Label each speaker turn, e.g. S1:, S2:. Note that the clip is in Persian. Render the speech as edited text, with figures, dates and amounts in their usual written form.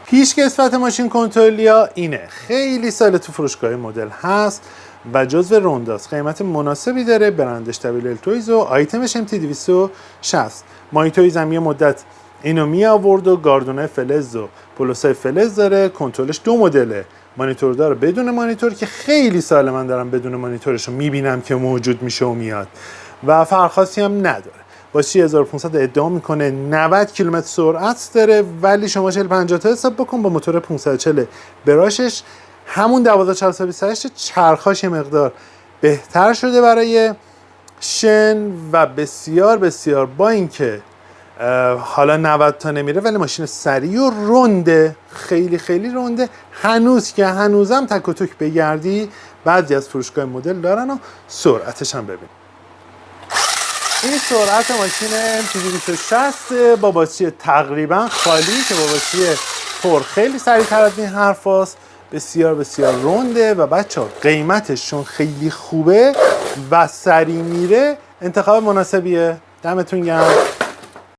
S1: پیشکسوت ماشین کنترلیا اینه. خیلی سال تو فروشگاه مدل هست و جزو رونداست. قیمت مناسبی داره. برندش WL تویز و آیتمش MT260. مانیتوریز هم یه مدت اینو می آورد و گاردونه فلز و پولوسای فلز داره. کنترلش 2 مدله. مانیتور داره بدون مانیتور که خیلی سال من دارم بدون مانیتورش رو میبینم که موجود میشه و میاد و فرق خاصی هم نداره. با 3500 ادعا میکنه 90 کیلومتر سرعت داره ولی شما 40-50 تا حساب بکن با موتور 540 براشش همون 12428 چرخاش یه مقدار بهتر شده برای شن و بسیار بسیار با اینکه حالا 90 تا نمیره ولی ماشین سریع و رنده، خیلی خیلی رنده. هنوز که هنوزم تک و توک بگردی بعضی از فروشگاه مدل دارن و سرعتش هم ببین. این سرعت ماشین MT260 با باتری تقریبا خالی که با باتری پر خیلی سریع‌تر از این حرف هست. بسیار بسیار رنده و بچه‌ها قیمتش چون خیلی خوبه و سریع میره انتخاب مناسبیه. دمتون گرم.